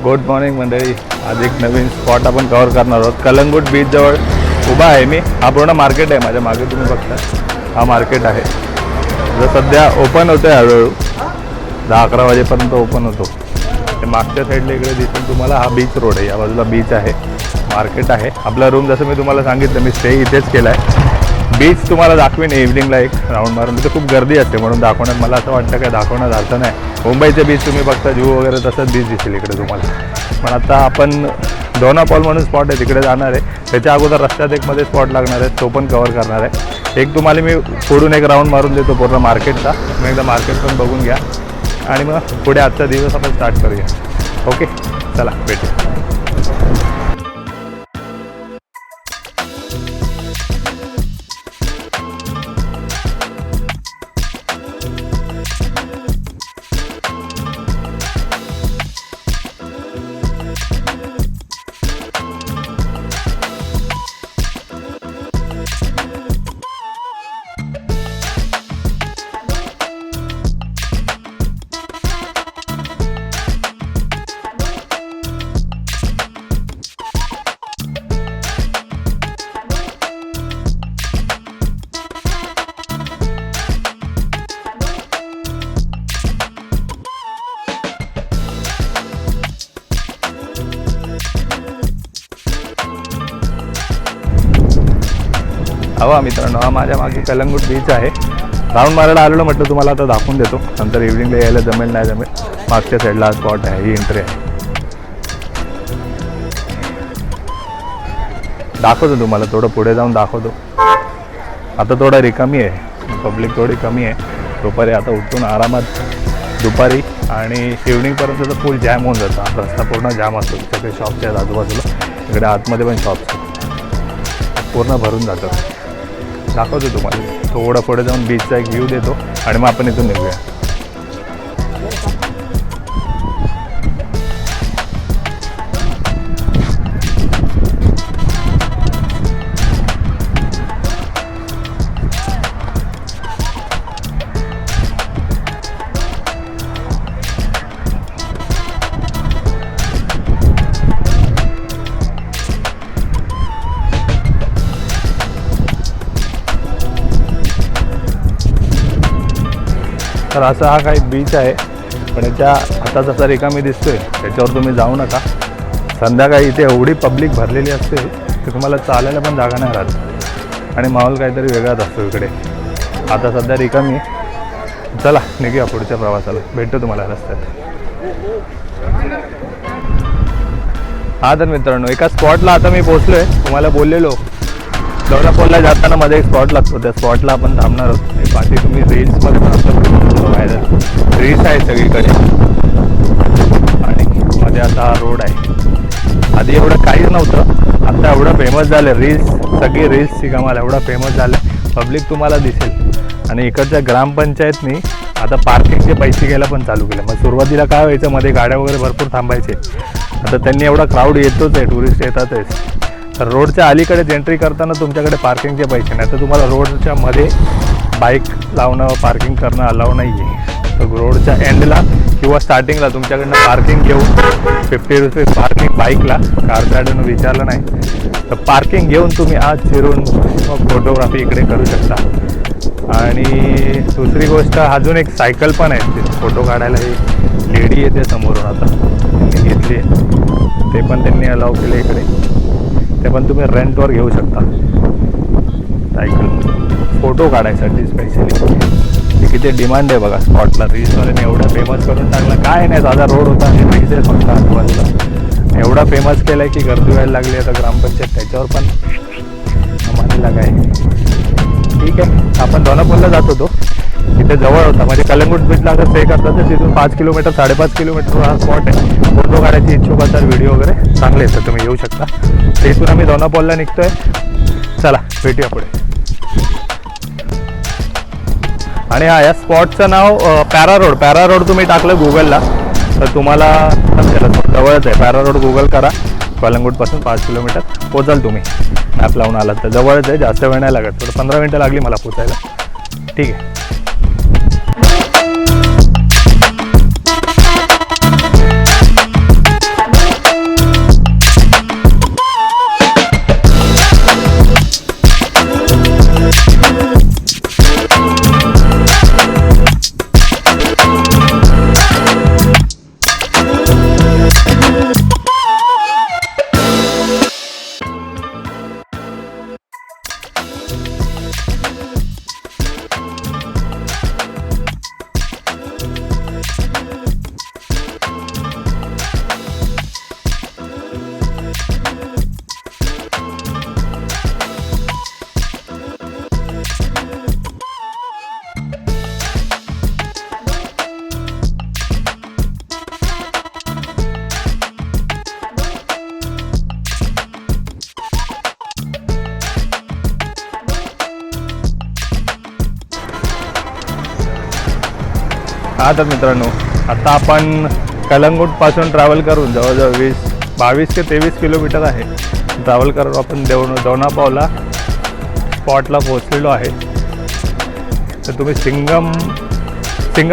Good morning मंडळी. आज एक नवीन स्पॉट आपण कव्हर करणार आहोत. कलंगूट बीच जवळ उभा आहे मी. हा पूर्ण मार्केट आहे. माझ्या मागे तुम्ही बघता हा मार्केट आहे. जो सध्या ओपन होतं आहे हळूहळू. 10-11 वाजेपर्यंत ओपन होतो. ते मागच्या साईडला इकडे दिसून तुम्हाला हा बीच रोड आहे. या बाजूला बीच आहे, मार्केट आहे. आपला रूम जसं मी तुम्हाला सांगितलं मी स्टे इथेच केला आहे. बीच तुम्हाला दाखवीन इव्हनिंगला एक राऊंड मारून. तिथे खूप गर्दी असते म्हणून दाखवण्यात मला असं वाटतं काय दाखवण्यात अर्थ नाही. मुंबईचे बीच तुम्ही बघता जू वगैरे तसंच बीच दिसेल इकडे तुम्हाला. पण आता आपण दोना पॉल म्हणून स्पॉट आहे तिकडे जाणार आहे. त्याच्या अगोदर रस्त्यात एक मध्ये स्पॉट लागणार आहे, तो पण कव्हर करणार आहे. एक तुम्हाला मी पुढून एक राऊंड मारून देतो पूर्ण मार्केटचा. मग एकदा मार्केट पण बघून घ्या आणि मग पुढे आजचा दिवस आपण स्टार्ट करूया. ओके चला भेटू. हवा मित्रांनो, हा माझ्या मागे कलंगूट बीच आहे. राऊंड मारायला आलेलो म्हटलं तुम्हाला आता दाखवून देतो. नंतर इव्हिनिंगला यायला जमेल नाही जमेल. मागच्या साईडला हा स्पॉट आहे, ही एंट्री आहे. दाखवतो तुम्हाला, थोडं पुढे जाऊन दाखवतो. आता थोडा रिकामी आहे, पब्लिक थोडी कमी आहे. दुपारी आता उठून आरामात दुपारी आणि इव्हिनिंगपर्यंत तर फुल जॅम होऊन जातं. हा रस्ता पूर्ण जाम असतो. सगळे शॉप्स आहेत आजूबाजूला. इकडे आतमध्ये पण शॉप्स आहेत, पूर्ण भरून जातं. दाखवतो तुम्हाला. थोडं पुढे जाऊन बीचचा एक व्ह्यू देतो आणि मग आपण इथून निघूया. तर असा हा काही बीच आहे. पण याच्या आता जसा रिकामी दिसतोय त्याच्यावर तुम्ही जाऊ नका. संध्याकाळी इथे एवढी पब्लिक भरलेली असते की तुम्हाला चालायला पण जागा नाही राहत आणि माहोल काहीतरी वेगळाच असतो इकडे. आता सध्या रिकामी आहे. चला निघूया पुढच्या प्रवासाला. भेटतो तुम्हाला रस्त्यात. हा तर मित्रांनो, एका स्पॉटला आता मी पोहोचलो आहे. तुम्हाला बोललेलो दोना पॉलला जाताना मध्ये एक स्पॉट लागतो, त्या स्पॉटला आपण थांबणार आहोत. बाकी तुम्ही रील्समध्ये पण आपलं व्हायरल रील्स आहे सगळीकडे. आणि मध्ये आता हा रोड आहे. आधी एवढं काहीच नव्हतं, आता एवढं फेमस झालं. रील्स सगळी रील्सची कमाल एवढा फेमस झालं. पब्लिक तुम्हाला दिसेल. आणि इकडच्या ग्रामपंचायतनी आता पार्किंगचे पैसे घ्यायला पण चालू केलं. मग सुरुवातीला काय व्हायचं, मध्ये गाड्या वगैरे भरपूर थांबायचे. आता त्यांनी एवढा क्राऊड येतोच आहे, टुरिस्ट येतातच. तर रोडच्या अलीकडेच एंट्री करताना तुमच्याकडे पार्किंगचे पैसे नाही. तर तुम्हाला रोडच्या मध्ये बाईक लावणं पार्किंग करणं अलाव नाही आहे. तर रोडच्या एंडला किंवा स्टार्टिंगला तुमच्याकडनं पार्किंग घेऊन 50 रुपीज पार्किंग बाईकला. कार गाडीनं विचारलं नाही. तर पार्किंग घेऊन तुम्ही आज शिरून मग फोटोग्राफी इकडे करू शकता. आणि दुसरी गोष्ट अजून एक सायकल पण आहे तिथे फोटो काढायला. एक लेडी येते समोरून, आता त्यांनी घेतली आहे. ते पण त्यांनी अलाव केले इकडे. ते पण तुम्ही रेंटवर घेऊ शकता सायकल फोटो काढायसाठी स्पेशली. ते किती डिमांड आहे बघा स्पॉटला. रील्सवाल्याने एवढा फेमस करून टाकला. काय नाही, साधा रोड होता आणि पैसे फक्त आजूबाजूला. एवढा फेमस केला आहे की गर्दी व्हायला लागली. आता ग्रामपंचायत त्याच्यावर पण आम्हाला काय. ठीक आहे, आपण दोनापूरला जात होतो. इथे जवळ होता म्हणजे कलंगूट बीचला अगर स्टे करतात तर तिथून 5 किलोमीटर 5.5 किलोमीटर हा स्पॉट आहे. फोटो काढायची इच्छुक असाल व्हिडिओ वगैरे चांगले येतात, तुम्ही येऊ शकता. तर इथून आम्ही दोनापॉलला निघतोय. चला भेटूया पुढे. आणि हा या स्पॉटचं नाव पॅरा रोड. पॅरा रोड तुम्ही टाकलं गुगलला तर तुम्हाला जवळच आहे. पॅरा रोड गुगल करा. कलंगूटपासून 5 किलोमीटर पोचाल तुम्ही. मॅप लावून आलात तर जवळच आहे. जास्त वेळ नाही लागत. थोडं 15 मिनटं लागली मला पोचायला. ठीक आहे. हा तर मित्रांनो, आता आपण कलंगूटपासून ट्रॅव्हल करून जवळजवळ 22 ते 23 किलोमीटर आहे ट्रॅव्हल करून आपण दोनापावला स्पॉटला पोहोचलेलो आहे. तर तुम्ही सिंगम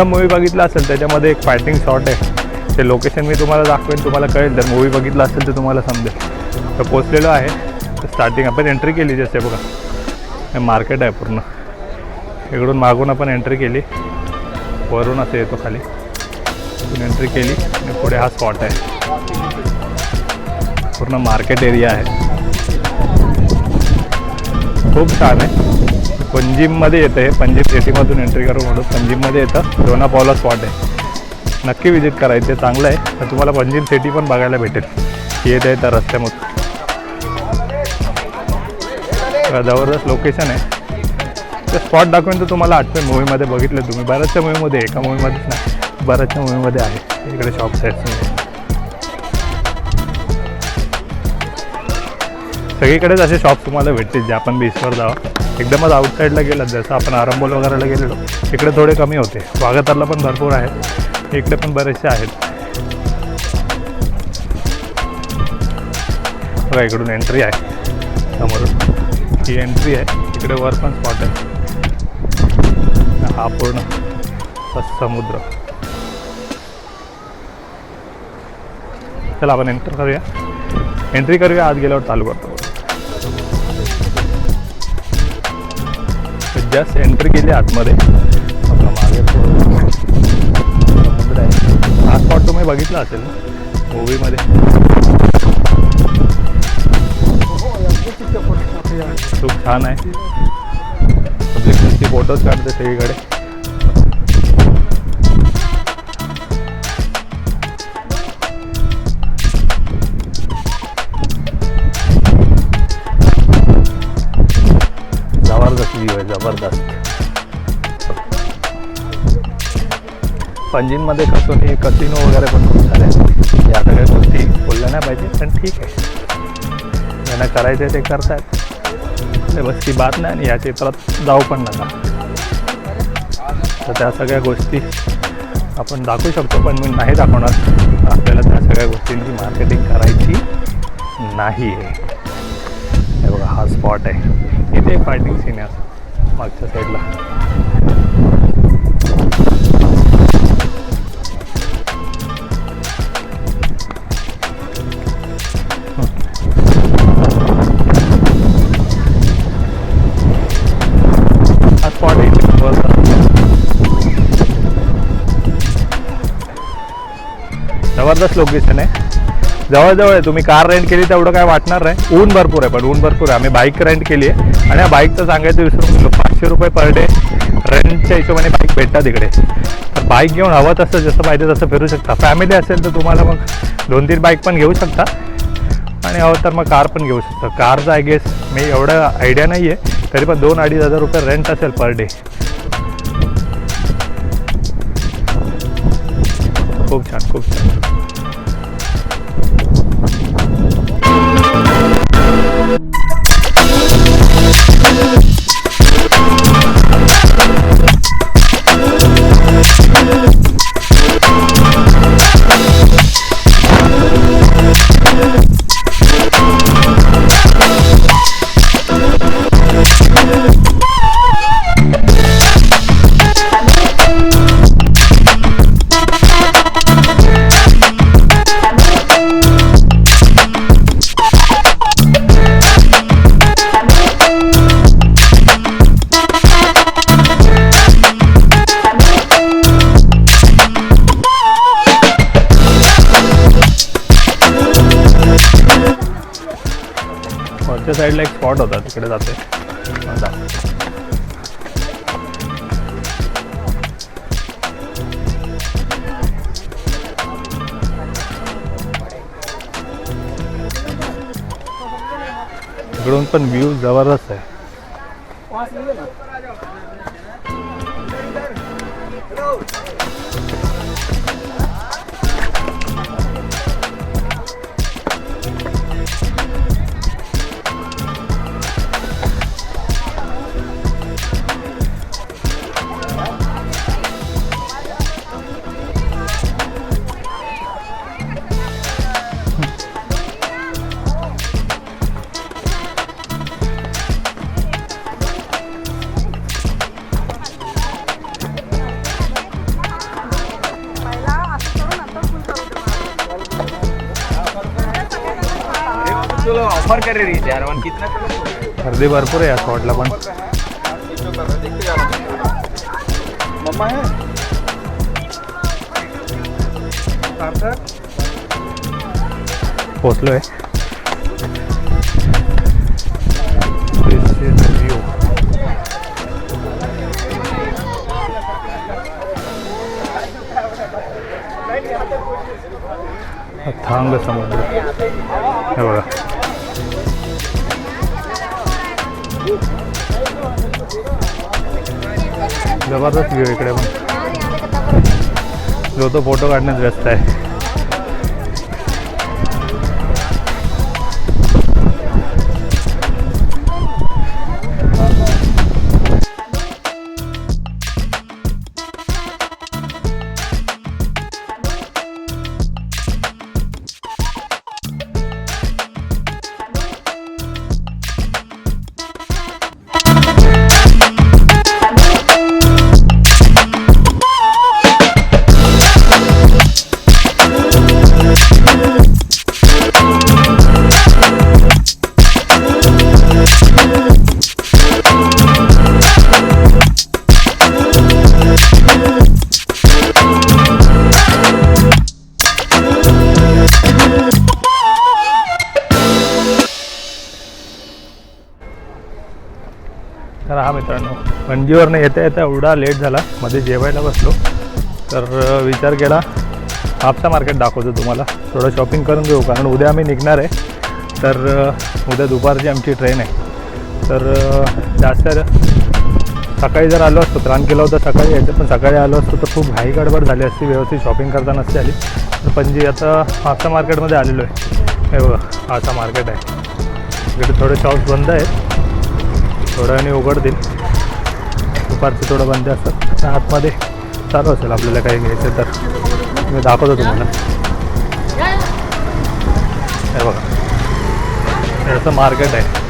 मूवी बघितला असेल, त्याच्यामध्ये एक फायटिंग शॉट आहे. ते लोकेशन मी तुम्हाला दाखवेन, तुम्हाला कळेल. जर मूवी बघितला असेल तर तुम्हाला समजेल. तर पोचलेलो आहे. स्टार्टिंग आपण एंट्री केली, जसे बघा हे मार्केट आहे पूर्ण. इकडून मागून आपण एंट्री केली, वरून असं येतो खाली, इकडून एंट्री केली आणि पुढे हा स्पॉट आहे. पूर्ण मार्केट एरिया आहे, खूप छान आहे. पंजिममध्ये येतं हे, पंजिम सिटीमधून एंट्री करून म्हणून पंजिममध्ये येतं. दोनापावला स्पॉट आहे, नक्की विजिट करायचं, चांगलं आहे. तर तुम्हाला पंजिम सिटी पण बघायला भेटेल. येत आहे तर रस्त्यामधून जबरदस्त लोकेशन आहे. ते स्पॉट दाखवून तर तुम्हाला आठवेल, मूवीमध्ये बघितलं तुम्ही. बऱ्याचशा मूवीमध्ये, एका मूवीमध्येच नाही, बऱ्याचशा मूवीमध्ये आहे. इकडे शॉप्स आहेत सगळीकडेच असे शॉप्स तुम्हाला भेटतील जे आपण बीचवर जावं. एकदमच आउटसाईडला गेलात, जसं आपण आरंबोल वगैरेला गेलेलो, इकडे थोडे कमी होते. वाघातरला पण भरपूर आहेत, इकडे पण बरेचसे आहेत. बघा इकडून एंट्री आहे, समोरून ही एंट्री आहे. इकडे वर पण स्पॉट आहे. हा पूर्ण समुद्र. चला आपण एंट्री करूया. आत गेल्यावर चालू करतो. जस्ट एंट्री केली आतमध्ये, आपला मागे समुद्र आहे. हा स्पॉट तुम्ही बघितला असेल ना मूवीमध्ये. खूप छान आहे. पब्लिकची फोटोज काढते सगळीकडे. जबरदस्त व्ह्यू आहे, जबरदस्त. पंजिममध्ये कसिनो वगैरे पण खूप सारे आहेत. या सगळ्या गोष्टी बोलल्या नाही पाहिजे, पण ठीक आहे, ज्यांना करायचं आहे ते करतायत. बस ती बात नाही, आणि या क्षेत्रात जाऊ पण नका. तर त्या सगळ्या गोष्टी आपण दाखवू शकतो, पण मी नाही दाखवणार. आपल्याला त्या सगळ्या गोष्टींची मार्केटिंग करायची नाही आहे. हे बघा हा स्पॉट आहे. इथे एक फायटिंग सीन आहे मागच्या साईडला. हा स्पॉट आहे जबरदस्त लोकेशन आहे. जवळजवळ आहे. तुम्ही कार रेंट केली तर एवढं काय वाटणार नाही. ऊन भरपूर आहे, पण ऊन भरपूर आहे. आम्ही बाईक रेंट केली आहे, आणि या बाईकचं सांगायचं विसरून गेलो. 500 रुपये पर डे रेंटच्या हिशोबाने बाईक भेटतात इकडे. तर बाईक घेऊन हवं तसं जसं पाहिजे तसं फिरू शकता. फॅमिली असेल तर तुम्हाला मग 2-3 बाईक पण घेऊ शकता, आणि हवं तर मग कार पण घेऊ शकता. कारचं आय गेस मी एवढं आयडिया नाही आहे, तरी पण 2-2.5 हजार रुपये रेंट असेल पर डे. खूप छान, खूप छान. वरच्या साईडला एक स्पॉट होता, तिकडे जाते. इकडून पण व्ह्यू जबरदस्त आहे. ऑफर कर रही है यार, कितना गर्दी भरपूर आहे या स्पॉटला पण. मम्मा है पोचलोय. थांग समुद्र हे बघा. जबरदस्त व्ह्यू इकडे पण. जो तो फोटो काढण्यात व्यस्त आहे. तर हा मित्रांनो, पणजीवरनं येता येता एवढा लेट झाला, मध्ये जेवायला बसलो तर विचार केला हापसा मार्केट दाखवतो तुम्हाला. थोडं शॉपिंग करून घेऊ, कारण उद्या आम्ही निघणार आहे. तर उद्या दुपारची आमची ट्रेन आहे. तर जास्त सकाळी जर आलो असतो, प्लॅन केला होता सकाळी यायचं, पण सकाळी आलो असतो तर खूप घाई गडबड झाली असती, व्यवस्थित शॉपिंग करता नसती आली. तर पणजी आता हापसा मार्केटमध्ये आलेलो आहे. हे बघा, हापसा मार्केट आहे. इकडे थोडे शॉप्स बंद आहेत, थोड्या वेळाने उघडतील. दुपारचं थोडं बंद असतात. तर आतमध्ये चालू असेल आपल्याला काही घ्यायचं तर मी दाखवतो तुम्हाला. हे बघा, हे असं मार्केट आहे.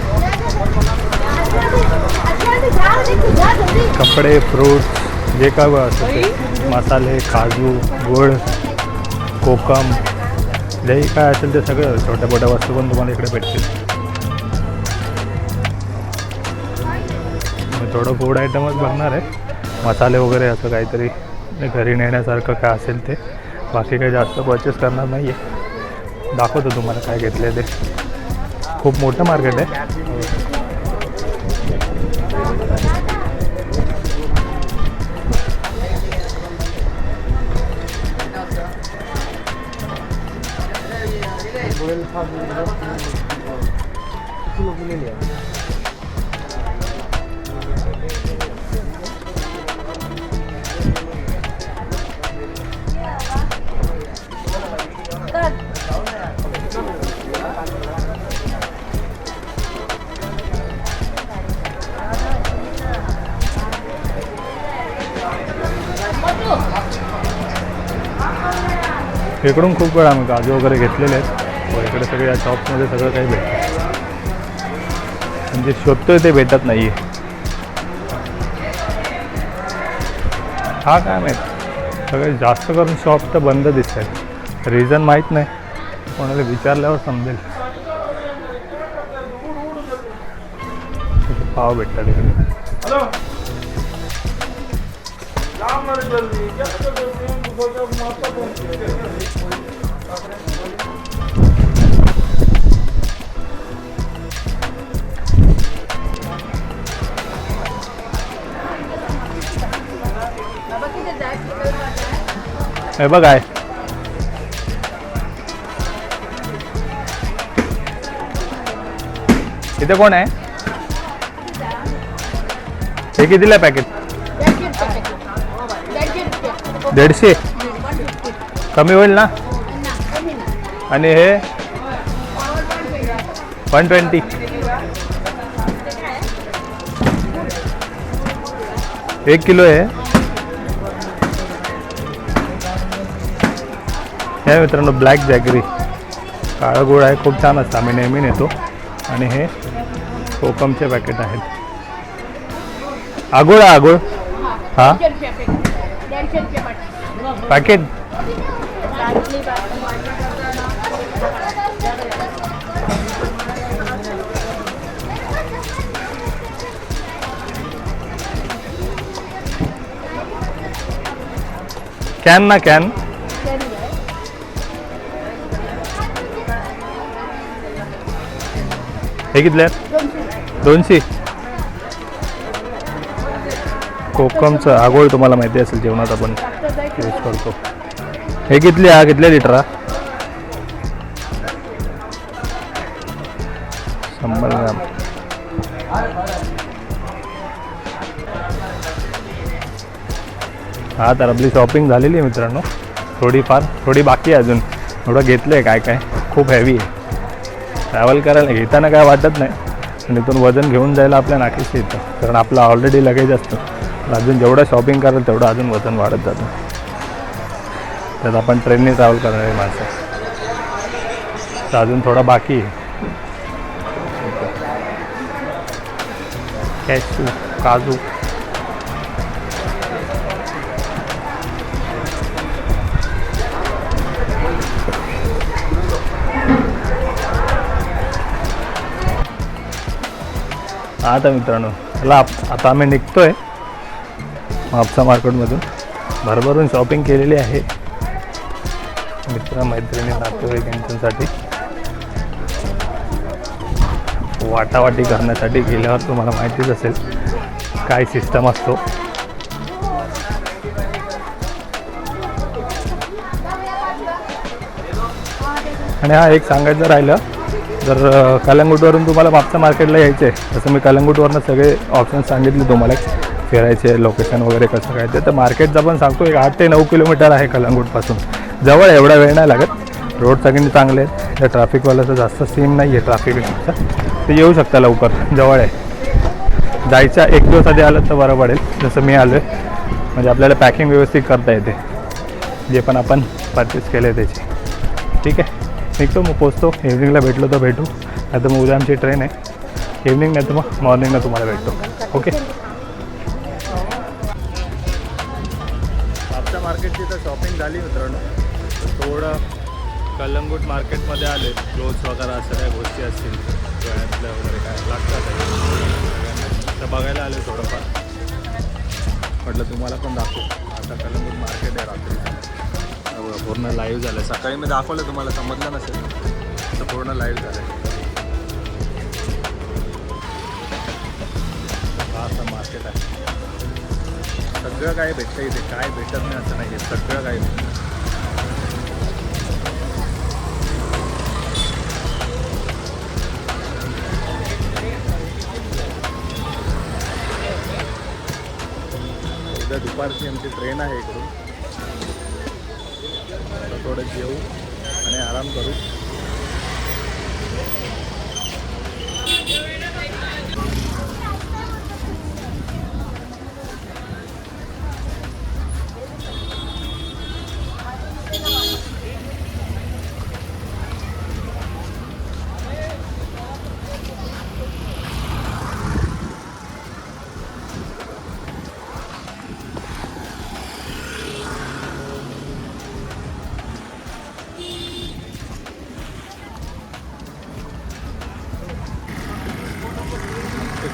कपडे, फ्रूट्स, जे काय असतं ते, मसाले, काजू, गूळ, कोकम, जे काय असेल ते सगळं छोट्या मोठ्या वस्तू पण तुम्हाला इकडे भेटतील. थोडं फूड आयटमच बघणार आहे, मसाले वगैरे असं काहीतरी घरी नेण्यासारखं काय असेल ते. बाकी काही जास्त परचेस करणार नाही आहे. दाखवतो तुम्हाला काय घेतलं आहे ते. खूप मोठं मार्केट आहे. इकडून खूप वेळा आम्ही काजू वगैरे घेतलेले आहेत. व इकडे सगळे या शॉप्समध्ये सगळं काही भेटतं, म्हणजे शोधतोय ते भेटत नाही आहे. हा काय माहीत, सगळे जास्त करून शॉप तर बंद दिसत आहेत. रिझन माहीत नाही, कोणाला विचारल्यावर समजेल. पाव भेटतात इकडे. हे बघ आहे. इथे कोण आहे? हे कितीला पॅकेट? 150. कमी होईल ना? आणि हे 120. एक किलो आहे. हे मित्रांनो ब्लॅक जॅगरी, काळा गुळ आहे, खूप छान असतं, आम्ही नेहमी नेतो. आणि हे कोकमचे पॅकेट आहेत. आगुळ आगुळ हां पॅकेट. कॅन ना कॅन. हे कितले आहेत? 200. कोकमचं आगोळ तुम्हाला माहिती असेल जेवणात आपण यूज करतो. हे कितले हा कितले लिटर हा? 100 ग्राम. हा तर आपली शॉपिंग झालेली आहे मित्रांनो. थोडी बाकी आहे अजून. थोडं घेतलं आहे काय खूप हेवी आहे. ट्रॅव्हल करायला घेताना काय वाटत नाही, पण इथून वजन घेऊन जायला आपल्या नाकीस येतं, कारण आपलं ऑलरेडी लगेज असतं. अजून जेवढं शॉपिंग कराल तेवढं अजून वजन वाढत जातं. त्यात आपण ट्रेनने ट्रॅव्हल करणारे माणसं, तर अजून थोडा बाकी आहे. कॅशू, काजू. आता मित्रांनो चला आता आम्ही निघतोय म्हापसा मार्केटमधून. भरभरून शॉपिंग केलेली आहे मित्र मैत्रिणी नातेवाईक यांच्यासाठी. वाटावाटी करण्यासाठी गेल्यावर तुम्हाला माहितीच असेल काय सिस्टम असतो. आणि हा एक सांगायचं राहिलं, जर कलंगूटवरून तुम्हाला म्हापसा मार्केटला यायचं आहे, जसं मी कलंगूटवरनं सगळे ऑप्शन सांगितले तुम्हाला फिरायचे लोकेशन वगैरे कसं काय ते, तर मार्केटचा पण सांगतो. एक 8 ते 9 किलोमीटर आहे कलंगूटपासून. जवळ आहे, एवढा वेळ नाही लागत. रोड सगळ्यांनी चांगले आहेत. त्या ट्रॅफिकवाल्याचं जास्त सीन नाही आहे ट्रॅफिकचा. ते येऊ शकता लवकर, जवळ आहे. जायच्या 1 दिवस आधी आलं तर बरं पडेल, जसं मी आलो आहे. म्हणजे आपल्याला पॅकिंग व्यवस्थित करता येते, जे पण आपण परचेस केलं आहे त्याची. ठीक आहे, निघतो मग, पोचतो. इव्हनिंगला भेटलो तर भेटू, नाही तर मग उद्या आमची ट्रेन आहे. इव्हनिंग नाही तर मग मॉर्निंगला तुम्हाला भेटतो. ओके. म्हापसा मार्केटची तर शॉपिंग झाली मित्रांनो. थोडं कलंगूट मार्केटमध्ये आले, क्लोथ्स वगैरे असं काही गोष्टी असतील गळ्यातल्या वगैरे काय लागतात तर बघायला आले थोडंफार. म्हटलं तुम्हाला पण दाखवू. आता कलंगूट मार्केट आहे रात्रीचं, पूर्ण लाईव्ह झालं. सकाळी मी दाखवलं, तुम्हाला समजलं नसेल तर पूर्ण लाईव्ह झालं. हा असं मार्केट आहे. सगळं काही भेटतं इथे, काय भेटत नाही असं नाही, सगळं काही भेटतं. उद्या दुपारची आमची ट्रेन आहे इकडून. थोडं जेवू आणि आराम करू.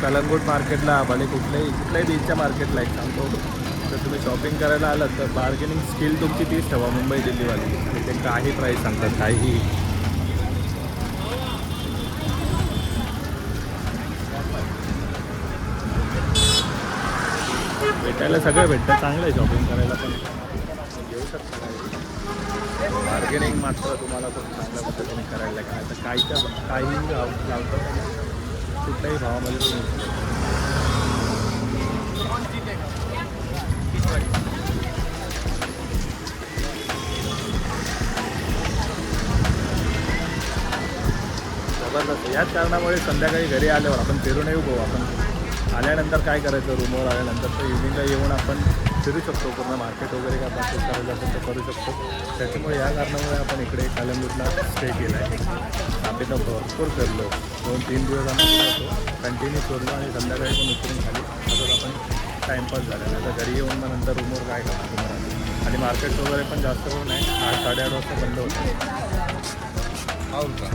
कलंगूट मार्केटला भले कुठल्याही बीचच्या मार्केटला एक सांगतो, तर तुम्ही शॉपिंग करायला आलात तर बार्गेनिंग स्किल तुमची तीच ठेवा. मुंबई दिल्लीवाली ते काही प्राईस सांगतात, काही. भेटायला सगळं भेटतं, चांगलं आहे शॉपिंग करायला पण. घेऊ शकता. बार्गेनिंग मात्र तुम्हाला खूप चांगल्या पद्धतीने करायला लागेल. तर काही लावतात कुठल्याही भावामध्ये तुम्ही. जबरदस्त. याच कारणामुळे संध्याकाळी घरी आल्यावर आपण फिरून येऊ भाऊ. आपण आल्यानंतर काय करायचं, रूमवर आल्यानंतर तर इव्हिनिंगला येऊन आपण फिरू शकतो. पूर्ण मार्केट वगैरे काय परचेस करायचं असेल तर करू शकतो. त्याच्यामुळे या कारणामुळे आपण इकडे कलंगूटला स्टे केला आहे. आम्ही तर भरपूर फिरलो. 2-3 दिवस आम्ही कंटिन्यू फिरलो आणि संध्याकाळी पण उतरून खाली. असंच आपण टाईमपास झाला. आता घरी येऊन मग नंतर रूमवर काय करणार तुम्हाला. आणि मार्केट वगैरे पण जास्त करून नाही, 8-8:30 वाजता बंद होतं. हो का.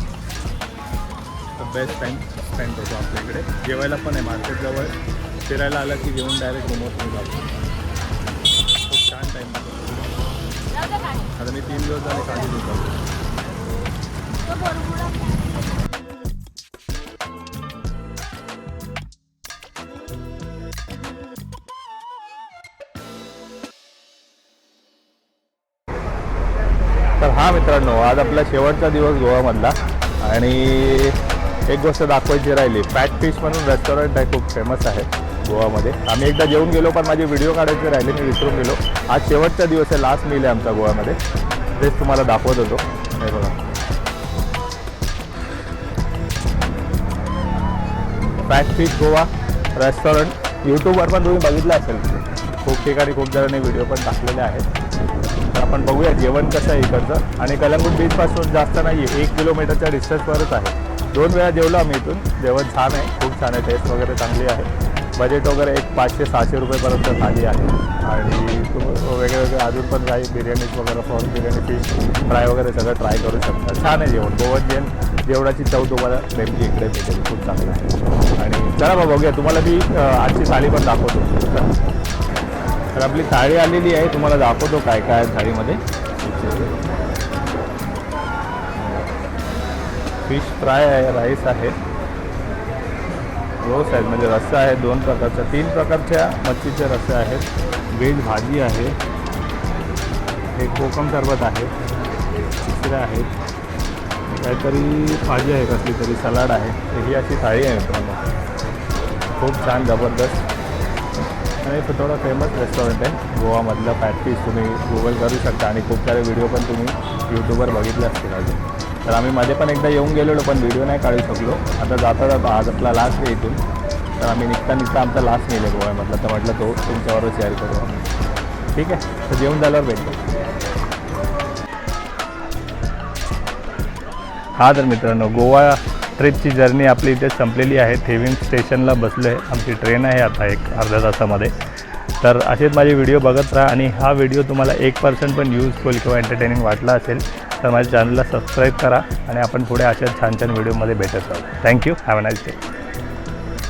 तर बेस्ट टाईम स्पेंड होतो आपल्या इकडे. जेवायला पण आहे मार्केट जवळ. फिरायला आलं की जेवून डायरेक्ट रूमवर पण जातो. खूप छान टाईम. आता मी 3 दिवस झाले खाली होतो. तर हा मित्रांनो, आज आपला शेवटचा दिवस गोवामधला आणि एक गोष्ट दाखवायची राहिली. फॅट फिश म्हणून रेस्टॉरंट आहे, खूप फेमस आहे गोवामध्ये. आम्ही एकदा जेवून गेलो, पण माझे व्हिडिओ काढायचे राहिले, मी विसरून गेलो. आज शेवटचा दिवस आहे, लास्ट मील आहे आमचा गोव्यामध्ये. तेच तुम्हाला दाखवत होतो. हे बघा, फॅट फिश गोवा रेस्टॉरंट. यूट्यूबवर पण तुम्ही बघितलं असेल, खूप ठिकाणी खूप जणांनी व्हिडिओ पण टाकलेले आहेत. तर आपण बघूया जेवण कसं आहे इकडचं. आणि कलंगूट बीचपासून जास्त नाही आहे, 1 किलोमीटरच्या डिस्टन्सवरच आहे. 2 वेळा जेवलो आम्ही इथून. जेवण छान आहे, खूप छान आहे, टेस्ट वगैरे चांगली आहे. बजेट वगैरे एक 500-600 रुपयेपर्यंत खाली आहे. आणि वेगळे अजून पण काही बिर्याणीज वगैरे, प्रॉन्स बिर्याणी, फिश फ्राय वगैरे सगळं ट्राय करू शकता. छान आहे जेवण. गोवन जेवणाची चव तुम्हाला नेमकी इकडे भेटेल, खूप चांगलं आहे. आणि चला मग बघूया, तुम्हाला मी आजची थाळी पण दाखवतो. तर आपली थाळी आलेली आहे, तुम्हाला दाखवतो काय काय आहे थाळीमध्ये. फिश फ्राय आहे, राईस आहे, रोस आहेत म्हणजे रस्सा आहे 2 प्रकारच्या, 3 प्रकारच्या मच्छीचे रस्से आहेत, व्हेज भाजी आहे, हे कोकम सरबत आहे, तिसरे आहेत, काहीतरी भाजी आहे कसली तरी, सलाड आहे. ही अशी थाळी आहे मित्रांनो, खूप छान जबरदस्त. आणि थोडं फेमस रेस्टॉरंट आहे गोवामधलं. फॅट फिश तुम्ही गुगल करू शकता आणि खूप सारे व्हिडिओ पण तुम्ही यूट्यूबवर बघितले असतील अजून. तर आम्ही मध्ये पण एकदा येऊन गेलेलो, पण व्हिडिओ नाही काढू शकलो. आता जाता आज आपला लास्ट डे इथून, तर आम्ही निघता आमचा लास्ट मील आहे गोव्यामधला. तर म्हटलं तो तुमच्याबरोबर शेअर करू आम्ही. ठीक आहे, तर जेवण झाल्यावर भेटतो. हा तर मित्रांनो, गोवा ट्रिपची जर्नी आपली इथे संपलेली आहे. थेविम स्टेशनला बसलो आहे, आमची ट्रेन आहे आता एक अर्ध्या तासामध्ये. तर असेच माझे व्हिडिओ बघत राहा. आणि हा व्हिडिओ तुम्हाला 1% पण युजफुल किंवा एंटरटेनिंग वाटला असेल तर माझ्या चॅनलला सबस्क्राईब करा. आणि आपण पुढे अशाच छान छान व्हिडिओमध्ये भेटत राहू. Thank you, have a nice day.